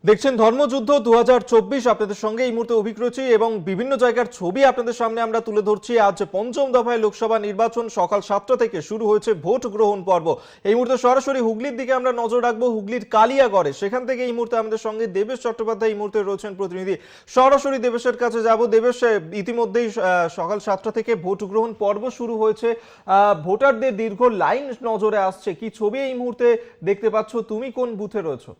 দেখছেন ধর্মযুদ্ধ 2024 আপনাদের সঙ্গে এই মুহূর্তে অভিক রয়েছে এবং বিভিন্ন জায়গার ছবি আপনাদের সামনে আমরা তুলে ধরছি। আজ পঞ্চম দফায় লোকসভা নির্বাচন সকাল 7টা থেকে শুরু হয়েছে ভোট গ্রহণ পর্ব। এই মুহূর্তে সরাসরি হুগলির দিকে আমরা নজর রাখবো, হুগলির কালিয়াগড়ে। সেখান থেকে এই মুহূর্তে আমাদের সঙ্গে দেবেশ চট্টোপাধ্যায় এই মুহূর্তে রয়েছেন প্রতিনিধি। সরাসরি দেবেশের কাছে যাব। দেবেশ, ইতিমধ্যেই সকাল 7টা থেকে ভোট গ্রহণ পর্ব শুরু হয়েছে। ভোটারদের দীর্ঘ লাইন নজরে আসছে, কি ছবি এই মুহূর্তে দেখতে পাচ্ছ? তুমি কোন বুথে রয়েছো?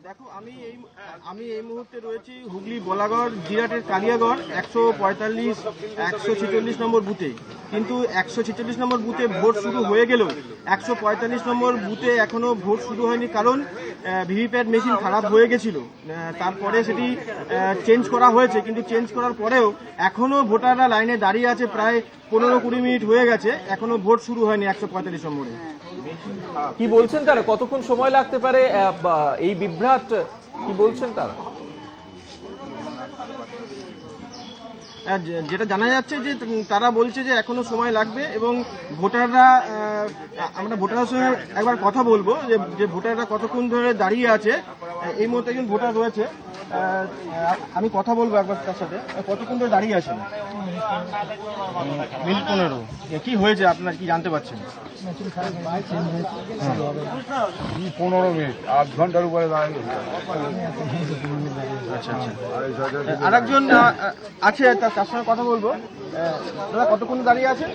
দেখো, আমি এই মুহূর্তে রয়েছি হুগলি বলাগড় জিরাটের কালিয়াগড় 145 146 নম্বর বুথে। কিন্তু 146 নম্বর বুথে ভোট শুরু হয়ে গেলেও 145 নম্বর বুথে এখনো ভোট শুরু হয়নি, কারণ ভিভিপ্যাট মেশিন খারাপ হয়ে গেছিল। তারপরে সেটি চেঞ্জ করা হয়েছে, কিন্তু চেঞ্জ করার পরেও এখনো ভোটাররা লাইনে দাঁড়িয়ে আছে। প্রায় 15-20 মিনিট হয়ে গেছে, এখনো ভোট শুরু হয়নি 145 নম্বরে। কি বলছেন তারা, কতক্ষণ সময় লাগতে পারে? এই বিভ্রাট কি বলছেন তারা? যেটা জানা যাচ্ছে যে তারা বলছে যে এখনো সময় লাগবে, এবং ভোটাররা, আমরা ভোটারের সঙ্গে একবার কথা বলবো যে ভোটাররা কতক্ষণ ধরে দাঁড়িয়ে আছে। এই মুহূর্তে একজন ভোটার রয়েছে, আমি কথা বলবো একবার তার সাথে। কতক্ষণ ধরে দাঁড়িয়ে আছেন? মিনিট 15। কি হয়েছে আপনার, কি জানতে পারছেন? 15 মিনিট, 8 ঘন্টার উপরে দাঁড়িয়ে। আচ্ছা আচ্ছা, আরেকজন আছে, তার সঙ্গে কথা বলবো। দাদা, কতক্ষণ দাঁড়িয়ে আছেন?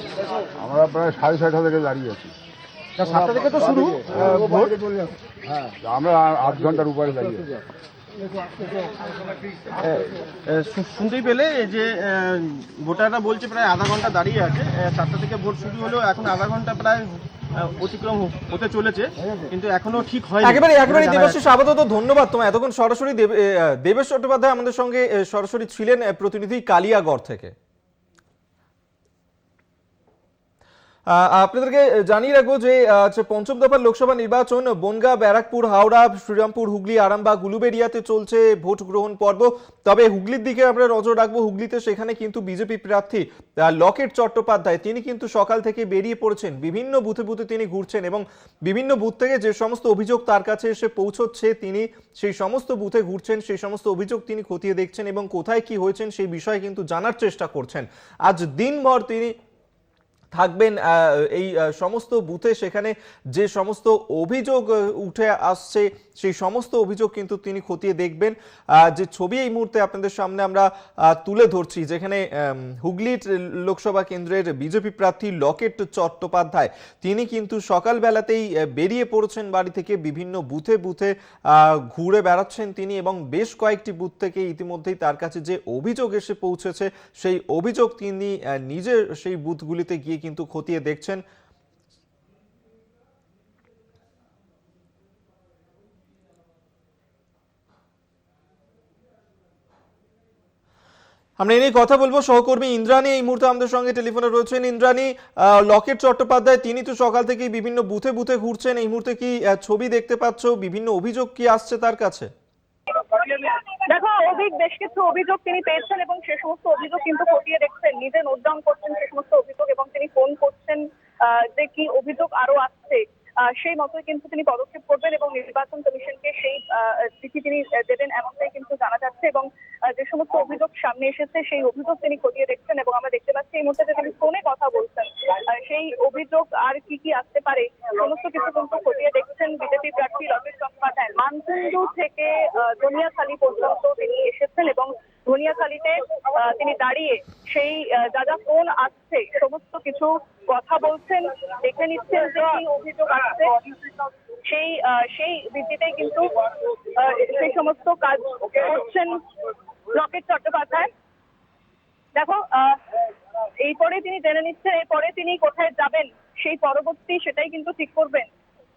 আমরা প্রায় 6:30 থেকে দাঁড়িয়ে আছি। 7টা থেকে তো শুরু ভোট। হ্যাঁ, আমরা 8 ঘন্টার উপরে দাঁড়িয়ে আছি। শুনতেই পেলে যে ভোটাররা বলছে প্রায় আধা ঘন্টা দাঁড়িয়ে আছে। 7টা থেকে ভোট শুরু হলেও এখন আধা ঘন্টা প্রায় অতিক্রম হতে চলেছে, কিন্তু এখনো ঠিক হয়নি। একেবারে দেবাশিস, আপাতত ধন্যবাদ তোমায়। এতক্ষণ সরাসরি দেবেশ চট্টোপাধ্যায় আমাদের সঙ্গে সরাসরি ছিলেন, প্রতিনিধি কালিয়াগড় থেকে। আপনাদেরকে জানিয়ে রাখবো যে পঞ্চম দফার লোকসভা নির্বাচন বনগাঁ, ব্যারাকপুর, হাওড়া, শ্রীরামপুর, হুগলি, আরামবাগ, উলুবেড়িয়াতে চলছে ভোট গ্রহণ পর্ব। তবে হুগলির দিকে আমরা নজর রাখবো। হুগলিতে সেখানে কিন্তু বিজেপি প্রার্থী লকেট চট্টোপাধ্যায় তিনি কিন্তু সকাল থেকে বেরিয়ে পড়েছেন, বিভিন্ন বুথে বুথে তিনি ঘুরছেন এবং বিভিন্ন বুথ থেকে যে সমস্ত অভিযোগ তার কাছে এসে পৌঁছচ্ছে তিনি সেই সমস্ত বুথে ঘুরছেন, সেই সমস্ত অভিযোগ তিনি খতিয়ে দেখছেন এবং কোথায় কি হয়েছেন সেই বিষয়ে কিন্তু জানার চেষ্টা করছেন। আজ দিনভর তিনি থাকবেন এই সমস্ত বুথে। সেখানে যে সমস্ত অভিযোগ উঠে আসছে সেই সমস্ত অভিযোগ কিন্তু তিনি খতিয়ে দেখবেন। যে ছবি এই মুহূর্তে আপনাদের সামনে আমরা তুলে ধরছি, যেখানে হুগলির লোকসভা কেন্দ্রের বিজেপি প্রার্থী লকেট চট্টোপাধ্যায় তিনি কিন্তু সকালবেলাতেই বেরিয়ে পড়েছেন বাড়ি থেকে, বিভিন্ন বুথে বুথে ঘুরে বেড়াচ্ছেন তিনি এবং বেশ কয়েকটি বুথ থেকে ইতিমধ্যেই তার কাছে যে অভিযোগ এসে পৌঁছেছে সেই অভিযোগ তিনি নিজে সেই বুথগুলিতে গিয়ে কিন্তু খতিয়ে দেখছেন। আমরা নিয়ে কথা বলবো। সহকর্মী ইন্দ্রাণী এই মুহূর্তে আমাদের সঙ্গে টেলিফোনে রয়েছেন। ইন্দ্রাণী, লকেট চট্টোপাধ্যায় তিনি তো সকাল থেকেই বিভিন্ন বুথে বুথে ঘুরছেন, এই মুহূর্তে কি ছবি দেখতে পাচ্ছ? বিভিন্ন অভিযোগ কি আসছে তার কাছে? দেখো অভিক, বেশ কিছু অভিযোগ তিনি পেয়েছেন এবং সে সমস্ত অভিযোগ কিন্তু খতিয়ে দেখছেন, নিজে নোট ডাউন করছেন সে সমস্ত অভিযোগ এবং তিনি ফোন করছেন যে কি অভিযোগ আরো আসছে সেই মতোই কিন্তু তিনি পদক্ষেপ করবেন এবং নির্বাচন কমিশনকে সেই চিঠি তিনি দেবেন এমনটাই কিন্তু জানা যাচ্ছে। এবং যে সমস্ত অভিযোগ সামনে এসেছে সেই অভিযোগ তিনি খতিয়ে দেখছেন এবং আমরা দেখতে পাচ্ছি এই মুহূর্তে যে তিনি ফোনে কথা বলছেন, সেই অভিযোগ আর কি কি আসতে পারে সমস্ত কিছু কিন্তু খতিয়ে দেখছেন বিজেপি প্রার্থী লকেট চট্টোপাধ্যায়। মানকুণ্ডু থেকে ধনিয়াখালী পর্যন্ত তিনি এসেছেন এবং ধনিয়াখালীতে তিনি দাঁড়িয়ে সেই যা যা ফোন আসছে সমস্ত কিছু কথা বলছেন, দেখে নিচ্ছেন যে কি অভিযোগ আসছে সেই ভিত্তিতেই কিন্তু সেই সমস্ত কাজ করছেন লকেট চট্টোপাধ্যায়। দেখো, এরপরে তিনি জেনে নিচ্ছেন এরপরে তিনি কোথায় যাবেন, সেই পরবর্তী সেটাই কিন্তু ঠিক করবেন।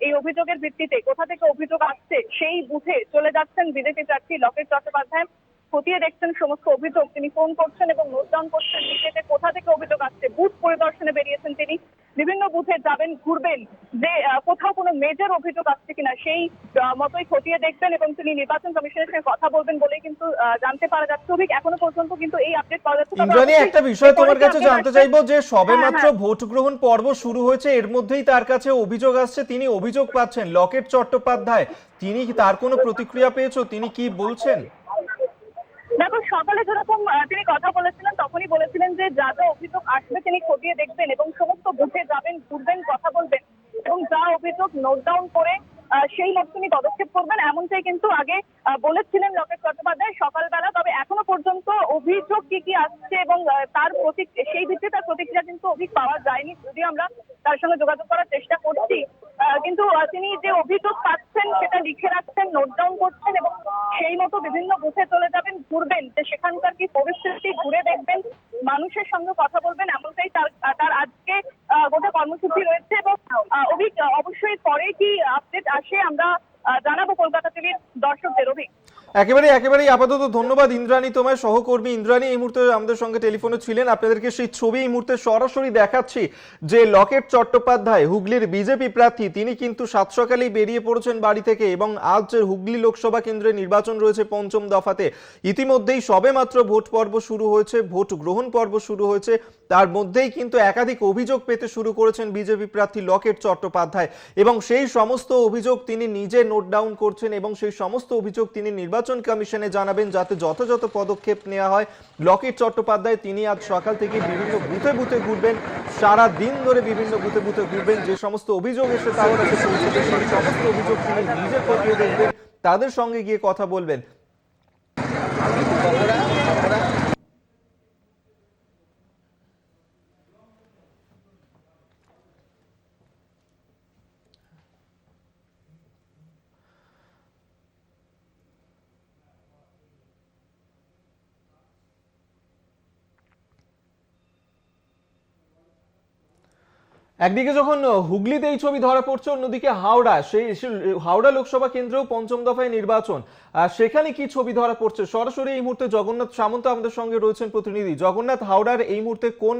এই অভিযোগের ভিত্তিতে কোথা থেকে অভিযোগ আসছে সেই বুথে চলে যাচ্ছেন বিজেপি প্রার্থী লকেট চট্টোপাধ্যায়। খতিয়ে দেখছেন সমস্ত অভিযোগ, তিনি ফোন করছেন এবং নোট ডাউন করছেন নিজেতে কোথা থেকে অভিযোগ আসছে। বুথ পরিদর্শনে বেরিয়েছেন তিনি, বিভিন্ন বুথে যাবেন, ঘুরবেন, যে কোথাও কোনো মেজর অভিযোগ আসছে কিনা সেই মতোই খতিয়ে দেখবেন এবং তিনি নির্বাচন কমিশনের সঙ্গে কথা বলবেন বলেই কিন্তু জানতে পারা যাচ্ছে। অভিক এখনো পর্যন্ত কিন্তু এই আপডেট পাওয়া যাচ্ছে। ইন্দ্রাণী, একটা বিষয় তোমার কাছে জানতে চাইবো যে সবেমাত্র হ্যাঁ। ভোট গ্রহণ পর্ব শুরু হয়েছে, এর মধ্যেই তার কাছে অভিযোগ আসছে, তিনি অভিযোগ পাচ্ছেন। লকেট চট্টোপাধ্যায়, তিনি কি তার কোনো প্রতিক্রিয়া পেয়েছো? তিনি কি বলছেন? দেখো, সকালে যেরকম তিনি কথা বলেছিলেন তখনই বলেছিলেন যে যা যা অভিযোগ আসবে তিনি খতিয়ে দেখবেন এবং সমস্ত বুথে যাবেন, ঘুরবেন, কথা বলবেন এবং যা অভিযোগ নোট ডাউন করে সেই মতো তিনি পদক্ষেপ করবেন, এমনটাই কিন্তু আগে বলেছিলেন লকেট চট্টোপাধ্যায় সকালবেলা। তবে এখনো পর্যন্ত অভিযোগ কি কি আসছে এবং তার সেই ভিত্তিতে তার প্রতিক্রিয়া কিন্তু অভিযোগ পাওয়া যায়নি, যদিও আমরা তার সঙ্গে যোগাযোগ করার চেষ্টা করছি। কিন্তু তিনি যে অভিযোগ পাচ্ছেন সেটা লিখে রাখছেন, নোট ডাউন করছেন এবং সেই মতো বিভিন্ন বুথে চলে যাবেন, ঘুরবেন, যে সেখানকার কি পরিস্থিতি ঘুরে দেখবেন, মানুষের সঙ্গে কথা বলবেন, এমনটাই তার আজকে গোটা কর্মসূচি রয়েছে। এবং অবশ্যই পরে কি আপডেট আসে আমরা জানাবো কলকাতা টিভির দর্শকদের। একেবারেই আপাতত ধন্যবাদ ইন্দ্রাণী, তোমার সহকর্মী ইন্দ্রাণী এই মুহূর্তে আমাদের সঙ্গে টেলিফোনে ছিলেন। আপনাদেরকে সেই ছবি এই মুহূর্তে সরাসরি দেখাচ্ছি যে লকেট চট্টোপাধ্যায় হুগলির বিজেপি প্রার্থী, তিনি কিন্তু সাত সকালেই বেরিয়ে পড়েছেন বাড়ি থেকে এবং আজ হুগলি লোকসভা কেন্দ্রে নির্বাচন রয়েছে পঞ্চম দফাতে। ইতিমধ্যেই সবেমাত্র ভোট পর্ব শুরু হয়েছে, ভোট গ্রহণ পর্ব শুরু হয়েছে, তার মধ্যেই কিন্তু একাধিক অভিযোগ পেতে শুরু করেছেন বিজেপি প্রার্থী লকেট চট্টোপাধ্যায় এবং সেই সমস্ত অভিযোগ তিনি নিজে নোট ডাউন করছেন এবং সেই সমস্ত অভিযোগ তিনি নির্বাচন কমিশনে জানাবেন যাতে যথাযথ পদক্ষেপ নেওয়া হয়। লকেট চট্টোপাধ্যায় তিনি আজ সকাল থেকে বিভিন্ন বুথে বুথে ঘুরবেন, সারা দিন ধরে বিভিন্ন বুথে বুথে ঘুরবেন, যে সমস্ত অভিযোগ এসে তার কাছে পৌঁছবে সেই সমস্ত অভিযোগ তিনি নিজে খতিয়ে দেখবেন, তাদের সঙ্গে গিয়ে কথা বলবেন। একদিকে যখন হুগলিতে এই ছবি ধরা পড়ছে, অন্যদিকে হাওড়া লোকসভা কেন্দ্রেও পঞ্চম দফায় নির্বাচন, সেখানে কি ছবি ধরা পড়ছে সরাসরি এই মুহূর্তে জগন্নাথ সামন্ত আমাদের সঙ্গে রয়েছেন প্রতিনিধি। জগন্নাথ, হাওড়ার এই মুহূর্তে কোন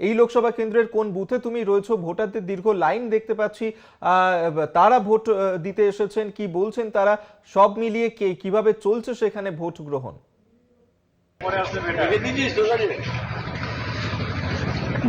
এই লোকসভা কেন্দ্রের কোন বুথে তুমি রয়েছো? ভোটারদের দীর্ঘ লাইন দেখতে পাচ্ছি, তারা ভোট দিতে এসেছেন, কি বলছেন তারা, সব মিলিয়ে কিভাবে চলছে সেখানে ভোট গ্রহণ?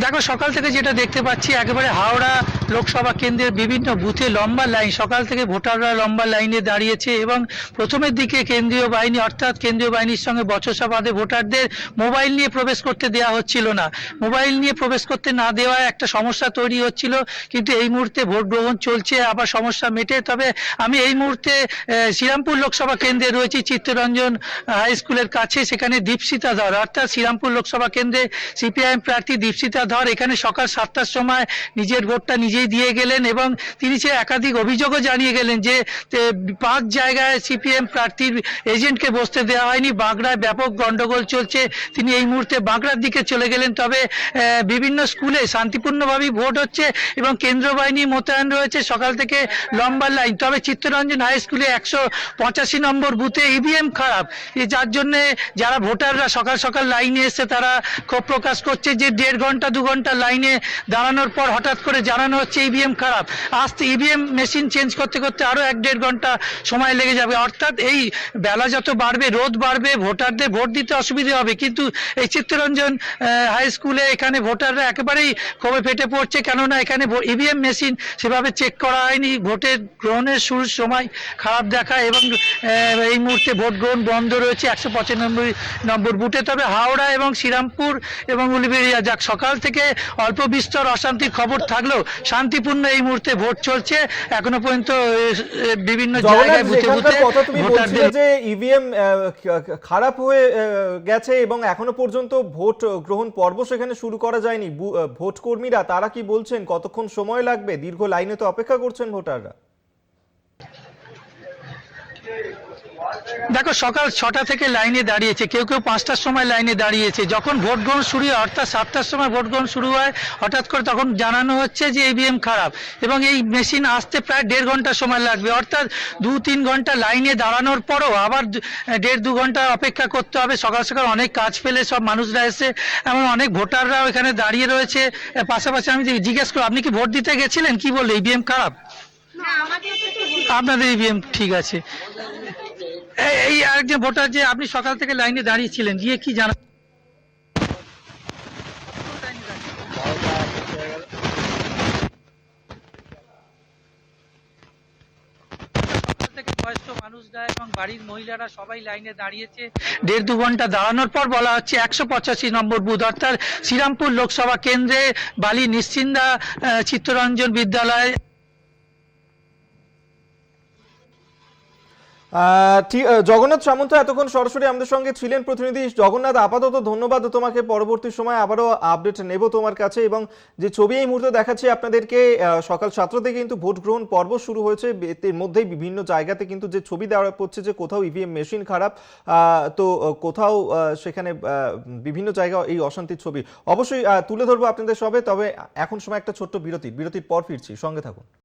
দেখো, সকাল থেকে যেটা দেখতে পাচ্ছি একেবারে হাওড়া লোকসভা কেন্দ্রের বিভিন্ন বুথে লম্বা লাইন, সকাল থেকে ভোটাররা লম্বা লাইনে দাঁড়িয়েছে এবং প্রথমের দিকে কেন্দ্রীয় বাহিনী অর্থাৎ কেন্দ্রীয় বাহিনীর সঙ্গে বচসা বাঁধে ভোটারদের মোবাইল নিয়ে প্রবেশ করতে দেওয়া হচ্ছিল না। মোবাইল নিয়ে প্রবেশ করতে না দেওয়ায় একটা সমস্যা তৈরি হচ্ছিল, কিন্তু এই মুহূর্তে ভোট গ্রহণ চলছে, আবার সমস্যা মেটে। তবে আমি এই মুহূর্তে শ্রীরামপুর লোকসভা কেন্দ্রে রয়েছি, চিত্তরঞ্জন হাই স্কুলের কাছে। সেখানে দীপশিতা ধর অর্থাৎ শ্রীরামপুর লোকসভা কেন্দ্রে সিপিআইএম প্রার্থী দীপশিতা ধর এখানে সকাল 7টার সময় নিজের ভোটটা নিজেই দিয়ে গেলেন এবং তিনি সে একাধিক অভিযোগও জানিয়ে গেলেন যে 5 জায়গায় সিপিএম প্রার্থীর এজেন্টকে বসতে দেওয়া হয়নি, বাগড়ায় ব্যাপক গন্ডগোল চলছে। তিনি এই মুহূর্তে বাগড়ার দিকে চলে গেলেন। তবে বিভিন্ন স্কুলে শান্তিপূর্ণভাবেই ভোট হচ্ছে এবং কেন্দ্র বাহিনী মোতায়েন রয়েছে, সকাল থেকে লম্বা লাইন। তবে চিত্তরঞ্জন হাই স্কুলে 185 নম্বর বুথে ইভিএম খারাপ, যার জন্য যারা ভোটাররা সকাল সকাল লাইনে এসে তারা ক্ষোভ প্রকাশ করছে যে 1.5 ঘন্টা 2 ঘন্টা লাইনে দাঁড়ানোর পর হঠাৎ করে জানানো হচ্ছে ইভিএম খারাপ। আজ ইভিএম মেশিন চেঞ্জ করতে করতে আরো 1.5 ঘন্টা সময় লেগে যাবে। অর্থাৎ এই বেলা যত বাড়বে, রোদ বাড়বে, ভোটারদের ভোট দিতে অসুবিধা হবে। কিন্তু এই চিত্তরঞ্জন হাই স্কুলে এখানে ভোটাররা একেবারেই ক্ষোভে ফেটে পড়ছে, কেননা এখানে ইভিএম মেশিন সেভাবে চেক করা হয়নি, ভোটের গ্রহণের শুরুর সময় খারাপ দেখা এবং এই মুহূর্তে ভোট গ্রহণ বন্ধ রয়েছে 195 নম্বর বুথে। তবে হাওড়া এবং শ্রীরামপুর এবং উলুবেড়িয়া যাক সকাল থেকে অল্প বিস্তর অশান্তির খবর থাকলেও শান্তিপূর্ণ এই মুহূর্তে ভোট চলছে এখনো পর্যন্ত বিভিন্ন জায়গায় বুথে বুথে ভোটারদের। যে ইভিএম খারাপ হয়ে গেছে এবং এখনো পর্যন্ত ভোট গ্রহণ পর্ব সেখানে শুরু করা যায়নি, ভোট কর্মীরা তারা কি বলছেন, কতক্ষণ সময় লাগবে? দীর্ঘ লাইনে তো অপেক্ষা করছেন ভোটাররা। দেখো সকাল 6টা থেকে লাইনে দাঁড়িয়েছে, কেউ কেউ 5টার সময় লাইনে দাঁড়িয়েছে। যখন ভোট গ্রহণ শুরু হয় অর্থাৎ 7টার সময় ভোট গ্রহণ শুরু হয়, হঠাৎ করে তখন জানানো হচ্ছে যে ইভিএম খারাপ এবং এই মেশিন আসতে প্রায় 1.5 ঘন্টা সময় লাগবে। অর্থাৎ 2-3 ঘন্টা লাইনে দাঁড়ানোর পরও আবার 1.5-2 ঘন্টা অপেক্ষা করতে হবে। সকাল সকাল অনেক কাজ ফেলে সব মানুষরা এসে, এমন অনেক ভোটাররাও এখানে দাঁড়িয়ে রয়েছে। পাশাপাশি আমি জিজ্ঞেস করব, আপনি কি ভোট দিতে গেছিলেন? কি বললে, ইভিএম খারাপ? আপনাদের ইভিএম ঠিক আছে। এই আরেকজন ভোটার, যে আপনি সকাল থেকে লাইনে দাঁড়িয়েছিলেন, গিয়ে কি জানা থেকে বয়স্ক মানুষরা এবং বাড়ির মহিলারা সবাই লাইনে দাঁড়িয়েছে। 1.5-2 ঘন্টা দাঁড়ানোর পর বলা হচ্ছে 185 নম্বর বুথ অর্থাৎ শ্রীরামপুর লোকসভা কেন্দ্রে বালি নিশ্চিন্দা চিত্তরঞ্জন বিদ্যালয়। জগন্নাথ সামন্ত এতক্ষণ সরাসরি আমাদের সঙ্গে ছিলেন প্রতিনিধি। জগন্নাথ, আপাতত ধন্যবাদ তোমাকে, পরবর্তী সময় আবারও আপডেট নেব তোমার কাছে। এবং যে ছবি এই মুহূর্তে দেখাচ্ছি আপনাদেরকে, সকাল 7টা থেকে কিন্তু ভোট গ্রহণ পর্ব শুরু হয়েছে। এর মধ্যেই বিভিন্ন জায়গাতে কিন্তু যে ছবি দেওয়া পড়ছে যে কোথাও ইভিএম মেশিন খারাপ, তো কোথাও সেখানে বিভিন্ন জায়গায় এই অশান্তির ছবি অবশ্যই তুলে ধরবো আপনাদের সবে। তবে এখন সময় একটা ছোট্ট বিরতির পর ফিরছি, সঙ্গে থাকুন।